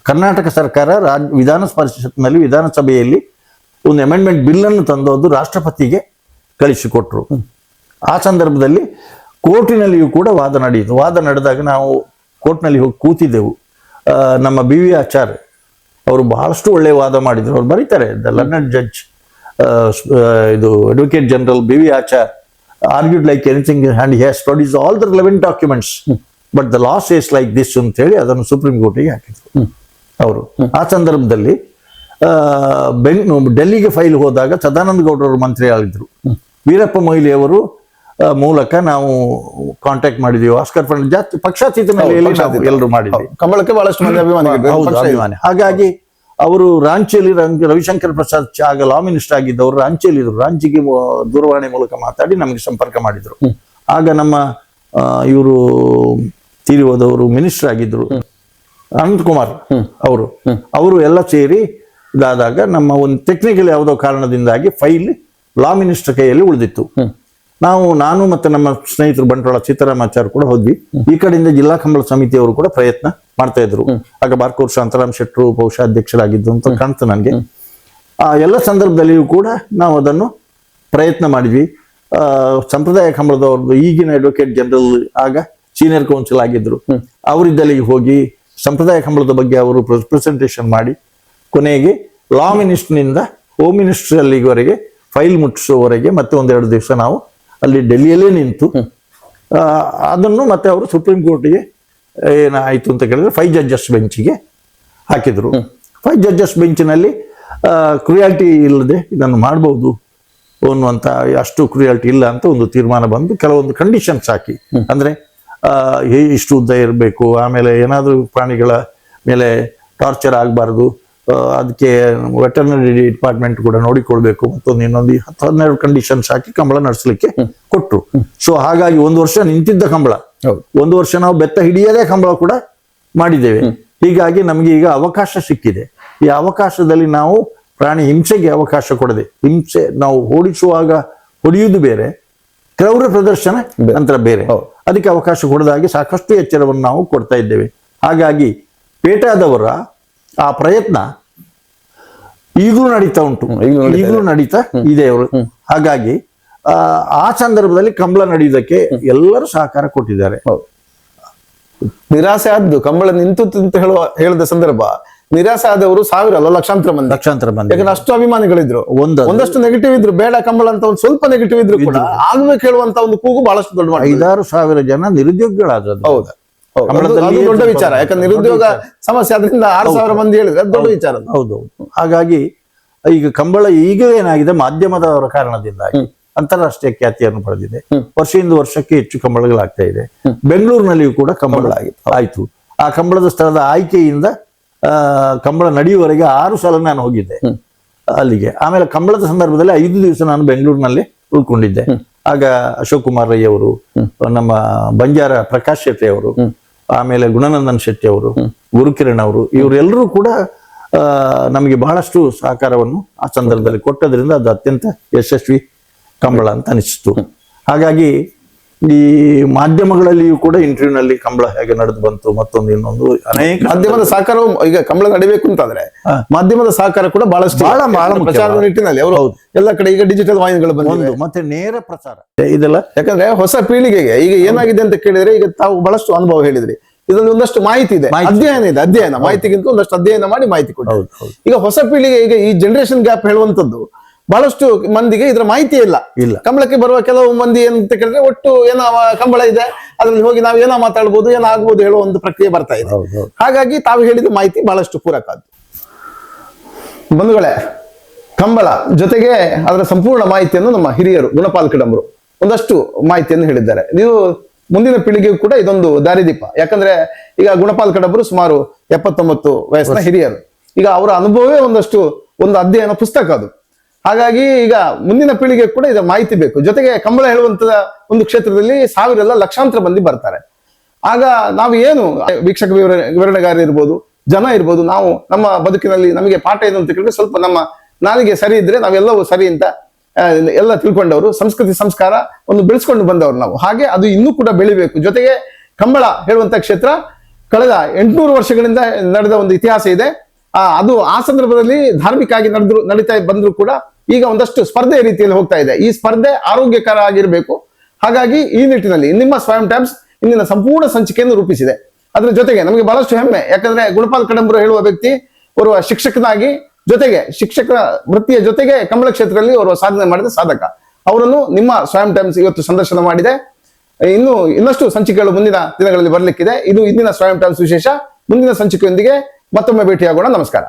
ಕರ್ನಾಟಕ ಸರ್ಕಾರ ವಿಧಾನ ಪರಿಷತ್ನಲ್ಲಿ ವಿಧಾನಸಭೆಯಲ್ಲಿ ಒಂದು ಅಮೆಂಡ್ಮೆಂಟ್ ಬಿಲ್ ಅನ್ನು ತಂದೋದು ರಾಷ್ಟ್ರಪತಿಗೆ ಕಳಿಸಿಕೊಟ್ರು. ಆ ಸಂದರ್ಭದಲ್ಲಿ ಕೋರ್ಟಿನಲ್ಲಿಯೂ ಕೂಡ ವಾದ ನಡೆಯಿತು. ವಾದ ನಡೆದಾಗ ನಾವು ಕೋರ್ಟ್ನಲ್ಲಿ ಹೋಗಿ ಕೂತಿದ್ದೆವು. ನಮ್ಮ ಬಿ ವಿ ಆಚಾರ್ಯ ಅವರು ಬಹಳಷ್ಟು ಒಳ್ಳೆಯ ವಾದ ಮಾಡಿದ್ರು. ಅವ್ರು ಬರೀತಾರೆ, ದ ಲರ್ನಡ್ ಜಡ್ಜ್ ಇದು advocate general B V Achar argued like anything and he has produce all the relevant documents but the law says like this ಅಂತ ಹೇಳಿ ಅದನ್ನು ಸುಪ್ರೀಂ ಕೋರ್ಟಿಗೆ ಹಾಕಿದ್ರು ಅವರು. ಆ ಸಂದರ್ಭದಲ್ಲಿ ಡೆಲ್ಲಿಗೆ ಫೈಲ್ ಹೋದಾಗ ಸದಾನಂದ ಗೌಡರವರು ಮಂತ್ರಿ ಆಗಿದ್ರು. ವೀರಪ್ಪ ಮೊಯ್ಲಿ ಅವರು ಮೂಲಕ ನಾವು ಕಾಂಟ್ಯಾಕ್ಟ್ ಮಾಡಿದೀವಿ. ಆಸ್ಕರ್ ಫಂಡ್ ಜಾಸ್ತಿ ಪಕ್ಷಾತೀತ ಎಲ್ಲರೂ ಮಾಡಿದ್ವಿ. ಕಂಬಳಕ್ಕೆ ಬಹಳಷ್ಟು ಮಂದಿ ಅಭಿಮಾನಿ. ಹಾಗಾಗಿ ಅವರು ರಾಂಚಿಯಲ್ಲಿ ರವಿಶಂಕರ್ ಪ್ರಸಾದ್ ಆಗ ಲಾ ಮಿನಿಸ್ಟರ್ ಆಗಿದ್ದವರು ರಾಂಚಿಯಲ್ಲಿ ಇದ್ರು. ರಾಂಚಿಗೆ ದೂರವಾಣಿ ಮೂಲಕ ಮಾತಾಡಿ ನಮಗೆ ಸಂಪರ್ಕ ಮಾಡಿದ್ರು. ಆಗ ನಮ್ಮ ಇವರು ತೀರಿ ಹೋದವರು ಮಿನಿಸ್ಟರ್ ಆಗಿದ್ರು ಅನಂತ್ ಕುಮಾರ್ ಅವರು ಎಲ್ಲ ಸೇರಿ ಇದಾದಾಗ ನಮ್ಮ ಒಂದು ಟೆಕ್ನಿಕಲ್ ಯಾವುದೋ ಕಾರಣದಿಂದಾಗಿ ಫೈಲ್ ಲಾ ಮಿನಿಸ್ಟರ್ ಕೈಯಲ್ಲಿ ಉಳಿದಿತ್ತು. ನಾನು ಮತ್ತೆ ನಮ್ಮ ಸ್ನೇಹಿತರು ಬಂಟ್ವಾಳ ಸೀತಾರಾಮಾಚಾರ್ ಕೂಡ ಹೋದ್ವಿ. ಈ ಕಡೆಯಿಂದ ಜಿಲ್ಲಾ ಕಂಬಳ ಸಮಿತಿಯವರು ಕೂಡ ಪ್ರಯತ್ನ ಮಾಡ್ತಾ ಇದ್ರು. ಆಗ ಬಾರ್ಕೂರ್ ಶಾಂತರಾಮ್ ಶೆಟ್ರು ಬಹುಶಃ ಅಧ್ಯಕ್ಷರಾಗಿದ್ದು ಅಂತ ಕಾಣ್ತು ನನಗೆ. ಆ ಎಲ್ಲ ಸಂದರ್ಭದಲ್ಲಿಯೂ ಕೂಡ ನಾವು ಅದನ್ನು ಪ್ರಯತ್ನ ಮಾಡಿದ್ವಿ. ಸಂಪ್ರದಾಯ ಕಂಬಳದವ್ರದ್ದು ಈಗಿನ ಅಡ್ವೊಕೇಟ್ ಜನರಲ್ ಆಗ ಸೀನಿಯರ್ ಕೌನ್ಸಿಲ್ ಆಗಿದ್ರು, ಅವರಿದ್ದಲ್ಲಿಗೆ ಹೋಗಿ ಸಂಪ್ರದಾಯ ಕಂಬಳದ ಬಗ್ಗೆ ಅವರು ಪ್ರೆಸೆಂಟೇಷನ್ ಮಾಡಿ ಕೊನೆಗೆ ಲಾ ಮಿನಿಸ್ಟರ್ನಿಂದ ಹೋಮ್ ಮಿನಿಸ್ಟರ್ ಅಲ್ಲಿವರೆಗೆ ಫೈಲ್ ಮುಟ್ಟಿಸುವವರೆಗೆ ಮತ್ತೆ ಒಂದೆರಡು ದಿವಸ ನಾವು ಅಲ್ಲಿ ಡೆಲ್ಲಿಯಲ್ಲೇ ನಿಂತು ಅದನ್ನು ಮತ್ತೆ ಅವರು ಸುಪ್ರೀಂ ಕೋರ್ಟಿಗೆ ಏನಾಯ್ತು ಅಂತ ಕೇಳಿದ್ರೆ 5 ಜಡ್ಜಸ್ ಬೆಂಚಿಗೆ ಹಾಕಿದ್ರು. 5 ಜಡ್ಜಸ್ ಬೆಂಚಿನಲ್ಲಿ ಕ್ರುಯಾಲಿಟಿ ಇಲ್ಲದೆ ಇದನ್ನು ಮಾಡಬಹುದು ಅನ್ನುವಂಥ ಅಷ್ಟು ಕ್ರುಯಾಲಿಟಿ ಇಲ್ಲ ಅಂತ ಒಂದು ತೀರ್ಮಾನ ಬಂದು ಕೆಲವೊಂದು ಕಂಡೀಷನ್ಸ್ ಹಾಕಿ, ಅಂದ್ರೆ ಇಷ್ಟು ಉದ್ದ ಇರಬೇಕು, ಆಮೇಲೆ ಏನಾದರೂ ಪ್ರಾಣಿಗಳ ಮೇಲೆ ಟಾರ್ಚರ್ ಆಗಬಾರ್ದು, ಅದಕ್ಕೆ ವೆಟರ್ನರಿ ಡಿಪಾರ್ಟ್ಮೆಂಟ್ ಕೂಡ ನೋಡಿಕೊಳ್ಬೇಕು, ಮತ್ತೊಂದು ಇನ್ನೊಂದು 10-12 ಕಂಡೀಷನ್ಸ್ ಹಾಕಿ ಕಂಬಳ ನಡೆಸಲಿಕ್ಕೆ ಕೊಟ್ಟರು. ಸೊ ಹಾಗಾಗಿ 1 ವರ್ಷ ನಿಂತಿದ್ದ ಕಂಬಳ 1 ವರ್ಷ ನಾವು ಬೆತ್ತ ಹಿಡಿಯದೇ ಕಂಬಳ ಕೂಡ ಮಾಡಿದ್ದೇವೆ. ಹೀಗಾಗಿ ನಮಗೆ ಈಗ ಅವಕಾಶ ಸಿಕ್ಕಿದೆ. ಈ ಅವಕಾಶದಲ್ಲಿ ನಾವು ಪ್ರಾಣಿ ಹಿಂಸೆಗೆ ಅವಕಾಶ ಕೊಡದೆ, ಹಿಂಸೆ ನಾವು ಓಡಿಸುವಾಗ ಹೊಡೆಯುವುದು ಬೇರೆ, ಕ್ರೌರ್ಯ ಪ್ರದರ್ಶನ ನಂತರ ಬೇರೆ, ಅದಕ್ಕೆ ಅವಕಾಶ ಕೊಡದಾಗಿ ಸಾಕಷ್ಟು ಎಚ್ಚರವನ್ನು ನಾವು ಕೊಡ್ತಾ ಇದ್ದೇವೆ. ಹಾಗಾಗಿ ಪೇಟಾದವರ ಆ ಪ್ರಯತ್ನ ಈಗಲೂ ನಡೀತಾ ಉಂಟು, ಈಗಲೂ ನಡೀತಾ ಇದೆ ಅವರು. ಹಾಗಾಗಿ ಆ ಸಂದರ್ಭದಲ್ಲಿ ಕಂಬಳ ನಡೆಯುವುದಕ್ಕೆ ಎಲ್ಲರೂ ಸಹಕಾರ ಕೊಟ್ಟಿದ್ದಾರೆ. ನಿರಾಸೆ ಆದ್ದು ಕಂಬಳ ನಿಂತು ಅಂತ ಹೇಳಿದ ಸಂದರ್ಭ ನಿರಾಸೆ ಆದವರು ಸಾವಿರ ಅಲ್ಲ ಲಕ್ಷಾಂತರ ಮಂದಿ. ಯಾಕಂದ್ರೆ ಅಷ್ಟು ಅಭಿಮಾನಿಗಳಿದ್ರು, ಒಂದಷ್ಟು ನೆಗೆಟಿವ್ ಇದ್ರು, ಬೇಡ ಕಂಬಳ ಅಂತ ಒಂದು ಸ್ವಲ್ಪ ನೆಗೆಟಿವ್ ಇದ್ರು ಕೂಡ ಆಗ್ಬೇಕು ಹೇಳುವಂತ ಒಂದು ಕೂಗು ಬಹಳಷ್ಟು ದೊಡ್ಡ 5-6 ಸಾವಿರ ಜನ ನಿರುದ್ಯೋಗಿಗಳಾದ್ರು. ಹೌದಾ, ದೊಡ್ಡ ವಿಚಾರ. ಯಾಕಂದ್ರೆ ನಿರುದ್ಯೋಗ ಸಮಸ್ಯೆ ಅದರಿಂದ 6,000 ಮಂದಿ ಹೇಳಿದ್ರೆ ದೊಡ್ಡ ವಿಚಾರ. ಹೌದು. ಹಾಗಾಗಿ ಈಗ ಕಂಬಳ ಈಗ ಏನಾಗಿದೆ, ಮಾಧ್ಯಮದವರ ಕಾರಣದಿಂದಾಗಿ ಅಂತಾರಾಷ್ಟ್ರೀಯ ಖ್ಯಾತಿಯನ್ನು ಪಡೆದಿದೆ. ವರ್ಷದಿಂದ ವರ್ಷಕ್ಕೆ ಹೆಚ್ಚು ಕಂಬಳಗಳಾಗ್ತಾ ಇದೆ. ಬೆಂಗಳೂರಿನಲ್ಲಿಯೂ ಕೂಡ ಕಂಬಳ ಆಯ್ತು. ಆ ಕಂಬಳದ ಸ್ಥಳದ ಆಯ್ಕೆಯಿಂದ ಕಂಬಳ ನಡೆಯುವವರೆಗೆ 6 ಸಲ ನಾನು ಹೋಗಿದ್ದೆ ಅಲ್ಲಿಗೆ. ಆಮೇಲೆ ಕಂಬಳದ ಸಂದರ್ಭದಲ್ಲಿ 5 ದಿವಸ ನಾನು ಬೆಂಗಳೂರಿನಲ್ಲಿ ಉಳ್ಕೊಂಡಿದ್ದೆ. ಆಗ ಅಶೋಕ್ ಕುಮಾರ್ ರೈ ಅವರು, ನಮ್ಮ ಬಂಜಾರ ಪ್ರಕಾಶ್ ಶೆಟ್ಟಿ ಅವರು, ಆಮೇಲೆ ಗುಣನಂದನ್ ಶೆಟ್ಟಿ ಅವರು, ಗುರುಕಿರಣ್ ಅವರು, ಇವರೆಲ್ಲರೂ ಕೂಡ ನಮಗೆ ಬಹಳಷ್ಟು ಸಹಕಾರವನ್ನು ಆ ಸಂದರ್ಭದಲ್ಲಿ ಕೊಟ್ಟದ್ರಿಂದ ಅದು ಅತ್ಯಂತ ಯಶಸ್ವಿ ಕಂಬಳ ಅಂತ ಅನಿಸಿತು. ಹಾಗಾಗಿ ಈ ಮಾಧ್ಯಮಗಳಲ್ಲಿಯೂ ಕೂಡ ಇಂಟರ್ವ್ಯೂನಲ್ಲಿ ಕಂಬಳ ಹೇಗೆ ನಡೆದು ಬಂತು, ಮತ್ತೊಂದು ಇನ್ನೊಂದು ಅನೇಕ ಮಾಧ್ಯಮದ ಸಹಕಾರವು ಈಗ ಕಂಬಳ ನಡಿಬೇಕು ಅಂತಂದ್ರೆ ಮಾಧ್ಯಮದ ಸಹಕಾರ ಕೂಡ ಬಹಳಷ್ಟು ಬಹಳ ಪ್ರಚಾರದ ನಿಟ್ಟಿನಲ್ಲಿ ಅವರು ಎಲ್ಲ ಕಡೆ ಈಗ ಡಿಜಿಟಲ್ ವಾಹಿನಿಗಳು ಬಂದು ಮತ್ತೆ ನೇರ ಪ್ರಚಾರ ಇದೆಲ್ಲ. ಯಾಕಂದ್ರೆ ಹೊಸ ಪೀಳಿಗೆಗೆ ಈಗ ಏನಾಗಿದೆ ಅಂತ ಕೇಳಿದ್ರೆ, ಈಗ ತಾವು ಬಹಳಷ್ಟು ಅನುಭವ ಹೇಳಿದ್ರಿ, ಇದರಲ್ಲಿ ಒಂದಷ್ಟು ಮಾಹಿತಿ ಇದೆ, ಅಧ್ಯಯನ ಮಾಹಿತಿಗಿಂತ ಒಂದಷ್ಟು ಅಧ್ಯಯನ ಮಾಡಿ ಮಾಹಿತಿ ಕೊಟ್ಟು ಈಗ ಹೊಸ ಪೀಳಿಗೆ ಈಗ ಈ ಜನರೇಷನ್ ಗ್ಯಾಪ್ ಹೇಳುವಂತದ್ದು ಬಹಳಷ್ಟು ಮಂದಿಗೆ ಇದರ ಮಾಹಿತಿ ಇಲ್ಲ. ಕಂಬಳಕ್ಕೆ ಬರುವ ಕೆಲವು ಮಂದಿ ಏನಂತ ಕೇಳಿದ್ರೆ, ಒಟ್ಟು ಏನೋ ಕಂಬಳ ಇದೆ, ಅದ್ರಲ್ಲಿ ಹೋಗಿ ನಾವು ಏನೋ ಮಾತಾಡ್ಬೋದು, ಏನೋ ಆಗ್ಬೋದು ಹೇಳುವ ಒಂದು ಪ್ರಕ್ರಿಯೆ ಬರ್ತಾ ಇದೆ. ಹಾಗಾಗಿ ತಾವು ಹೇಳಿದ ಮಾಹಿತಿ ಬಹಳಷ್ಟು ಪೂರಕ. ಬಂಧುಗಳೇ, ಕಂಬಳ ಜೊತೆಗೆ ಅದರ ಸಂಪೂರ್ಣ ಮಾಹಿತಿಯನ್ನು ನಮ್ಮ ಹಿರಿಯರು ಗುಣಪಾಲ್ ಕಡಂಬರು ಒಂದಷ್ಟು ಮಾಹಿತಿಯನ್ನು ಹೇಳಿದ್ದಾರೆ. ನೀವು ಮುಂದಿನ ಪೀಳಿಗೆಗೂ ಕೂಡ ಇದೊಂದು ದಾರಿದೀಪ. ಯಾಕಂದ್ರೆ ಈಗ ಗುಣಪಾಲ್ ಕಡಂಬರು ಸುಮಾರು 79 ವಯಸ್ಸಿನ ಹಿರಿಯರು. ಈಗ ಅವರ ಅನುಭವವೇ ಒಂದು ಅಧ್ಯಯನ ಪುಸ್ತಕ ಅದು. ಹಾಗಾಗಿ ಈಗ ಮುಂದಿನ ಪೀಳಿಗೆ ಕೂಡ ಇದರ ಮಾಹಿತಿ ಬೇಕು. ಜೊತೆಗೆ ಕಂಬಳ ಹೇಳುವಂತ ಒಂದು ಕ್ಷೇತ್ರದಲ್ಲಿ ಸಾವಿರ ಲಕ್ಷಾಂತರ ಮಂದಿ ಬರ್ತಾರೆ. ಆಗ ನಾವು ಏನು ವೀಕ್ಷಕ ವಿವರಣೆಗಾರ ಇರ್ಬೋದು, ಜನ ಇರ್ಬೋದು, ನಾವು ನಮ್ಮ ಬದುಕಿನಲ್ಲಿ ನಮಗೆ ಪಾಠ ಏನು ಅಂತ ಕೇಳಿದ್ರೆ ಸ್ವಲ್ಪ ನಮ್ಮ ನಾಲಿಗೆ ಸರಿ ಇದ್ರೆ ನಾವೆಲ್ಲವೂ ಸರಿ ಅಂತ ಎಲ್ಲ ತಿಳ್ಕೊಂಡವರು, ಸಂಸ್ಕೃತಿ ಸಂಸ್ಕಾರ ಒಂದು ಬೆಳೆಸ್ಕೊಂಡು ಬಂದವರು ನಾವು. ಹಾಗೆ ಅದು ಇನ್ನೂ ಕೂಡ ಬೆಳಿಬೇಕು. ಜೊತೆಗೆ ಕಂಬಳ ಹೇಳುವಂತ ಕ್ಷೇತ್ರ ಕಳೆದ 800 ವರ್ಷಗಳಿಂದ ನಡೆದ ಒಂದು ಇತಿಹಾಸ ಇದೆ. ಅದು ಆ ಸಂದರ್ಭದಲ್ಲಿ ಧಾರ್ಮಿಕ ಆಗಿ ನಡೀತಾ ಬಂದ್ರು ಕೂಡ ಈಗ ಒಂದಷ್ಟು ಸ್ಪರ್ಧೆ ರೀತಿಯಲ್ಲಿ ಹೋಗ್ತಾ ಇದೆ. ಈ ಸ್ಪರ್ಧೆ ಆರೋಗ್ಯಕರ ಆಗಿರಬೇಕು. ಹಾಗಾಗಿ ಈ ನಿಟ್ಟಿನಲ್ಲಿ ನಿಮ್ಮ ಸ್ವಯಂ ಟೈಮ್ಸ್ ಇಂದಿನ ಸಂಪೂರ್ಣ ಸಂಚಿಕೆಯನ್ನು ರೂಪಿಸಿದೆ. ಅದರ ಜೊತೆಗೆ ನಮಗೆ ಬಹಳಷ್ಟು ಹೆಮ್ಮೆ, ಯಾಕಂದ್ರೆ ಗುಣಪಾಲ್ ಕಡಂಬರು ಹೇಳುವ ವ್ಯಕ್ತಿ ಓರ್ವ ಶಿಕ್ಷಕನಾಗಿ ಜೊತೆಗೆ ಶಿಕ್ಷಕ ವೃತ್ತಿಯ ಜೊತೆಗೆ ಕಂಬಳ ಕ್ಷೇತ್ರದಲ್ಲಿ ಓರ್ವ ಸಾಧನೆ ಮಾಡಿದ ಸಾಧಕ. ಅವರನ್ನು ನಿಮ್ಮ ಸ್ವಯಂ ಟೈಮ್ಸ್ ಇವತ್ತು ಸಂದರ್ಶನ ಮಾಡಿದೆ. ಇನ್ನಷ್ಟು ಸಂಚಿಕೆಗಳು ಮುಂದಿನ ದಿನಗಳಲ್ಲಿ ಬರಲಿಕ್ಕಿದೆ. ಇದು ಇಂದಿನ ಸ್ವಯಂ ಟೈಮ್ಸ್ ವಿಶೇಷ. ಮುಂದಿನ ಸಂಚಿಕೆಯೊಂದಿಗೆ ಮತ್ತೊಮ್ಮೆ ಭೇಟಿಯಾಗೋಣ. ನಮಸ್ಕಾರ.